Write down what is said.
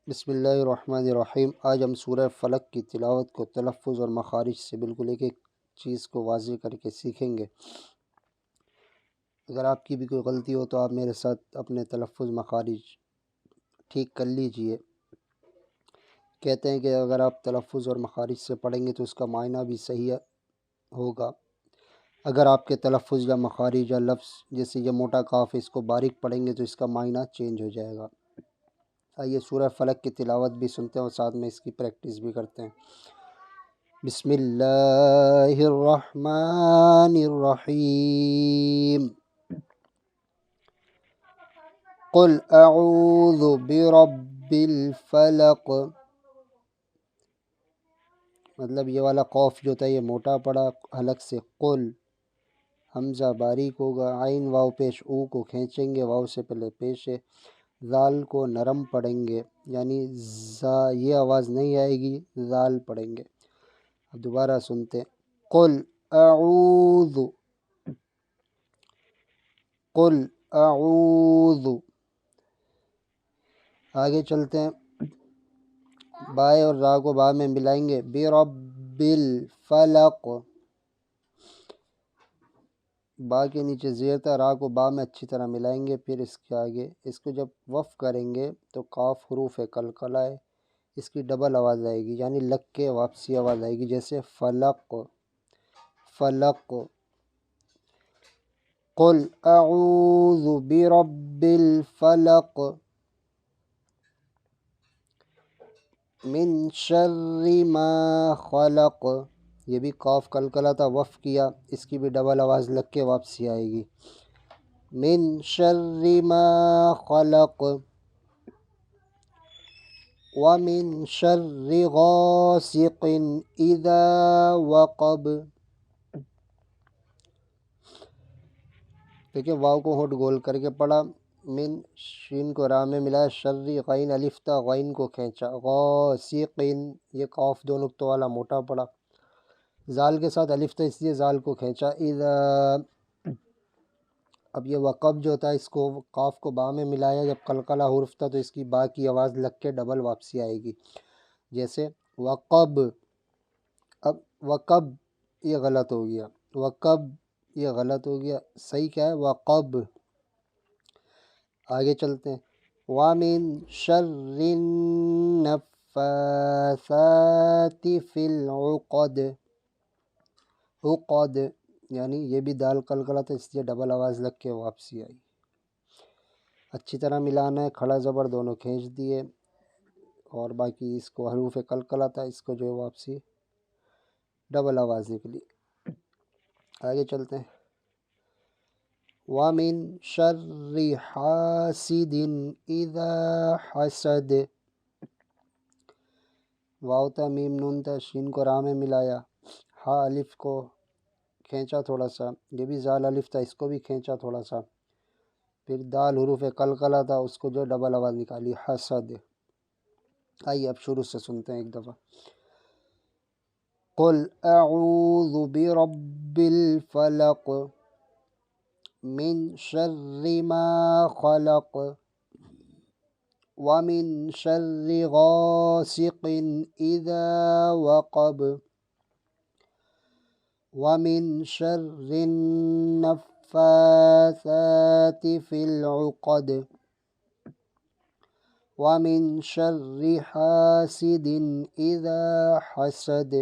بسم اللہ الرحمن الرحیم۔ آج ہم سورہ فلق کی تلاوت کو تلفظ اور مخارج سے بالکل ایک ایک چیز کو واضح کر کے سیکھیں گے۔ اگر آپ کی بھی کوئی غلطی ہو تو آپ میرے ساتھ اپنے تلفظ مخارج ٹھیک کر لیجئے۔ کہتے ہیں کہ اگر آپ تلفظ اور مخارج سے پڑھیں گے تو اس کا معنی بھی صحیح ہوگا۔ اگر آپ کے تلفظ یا مخارج یا لفظ جیسے یہ موٹا کاف ہے، اس کو باریک پڑھیں گے تو اس کا معنی چینج ہو جائے گا۔ آئیے سورہ فلق کی تلاوت بھی سنتے ہیں اور ساتھ میں اس کی پریکٹس بھی کرتے ہیں۔ بسم اللہ الرحمن الرحیم۔ قل اعوذ برب الفلق، مطلب یہ والا قوف جو تھا یہ موٹا پڑا حلق سے، قل حمزہ باریک ہوگا، عین واو پیش او کو کھینچیں گے، واو سے پہلے پیش ہے، ذال کو نرم پڑھیں گے، یعنی یہ آواز نہیں آئے گی، ذال پڑھیں گے۔ اب دوبارہ سنتے ہیں، قل اعوذ، قل اعوذ۔ آگے چلتے ہیں، بائے اور را کو با میں ملائیں گے، برب الفلق، با کے نیچے زیر تھا، را کو با میں اچھی طرح ملائیں گے، پھر اس کے آگے اس کو جب وف کریں گے تو قاف حروف قلقلہ ہے، اس کی ڈبل آواز آئے گی، یعنی لگ کے واپسی آواز آئے گی، جیسے فلق، فلق۔ قل اعوذ برب الفلق من شر ما خلق، یہ بھی قاف قلقلہ تھا، وف کیا، اس کی بھی ڈبل آواز لگ کے واپسی آئے گی، من شر ما خلق ومن شر غاسق اذا وقب۔ دیکھیں واو کو ہونٹ گول کر کے پڑھا، من شین کو را میں ملایا، شر غین الف تھا، غین کو کھینچا، غاسق، یہ قاف دو نقطوں والا موٹا پڑا، زال کے ساتھ الف تھا اس لیے زال کو کھینچا، اذا۔ اب یہ وقب جو تھا اس کو قاف کو با میں ملایا، جب قلقلہ حرف تھا تو اس کی با کی آواز لگ کے ڈبل واپسی آئے گی، جیسے وقب۔ اب وقب یہ غلط ہو گیا، وقب یہ غلط ہو گیا، صحیح کیا ہے؟ وقب۔ آگے چلتے ہیں، وَمِن شَرِّ النَّفَّاثَاتِ فِي الْعُقَدِ، عقد، یعنی یہ بھی دال قلقلہ تھا اس لیے ڈبل آواز لگ کے واپسی آئی۔ اچھی طرح ملانا ہے، کھڑا زبر دونوں کھینچ دیے، اور باقی اس کو حروف قلقلہ تھا اس کو جو ہے واپسی ڈبل آواز نکلی۔ آگے چلتے ہیں، وَمِن شَرِّ حَاسِدٍ إِذَا حَسَدَ، واو تھا، میم نون تھا، شین کو را میں ملایا، ہا الف کو کھینچا تھوڑا سا، یہ بھی زال الف تھا اس کو بھی کھینچا تھوڑا سا، پھر دال حروف قلقلہ تھا اس کو جو ڈبل آواز نکالی، حسد۔ آئیے اب شروع سے سنتے ہیں ایک دفعہ، قل اعوذ برب الفلق من شر ما خلق ومن شر غاسق اذا وقب ومن شر النفاثات في العقد ومن شر حاسد إذا حسد۔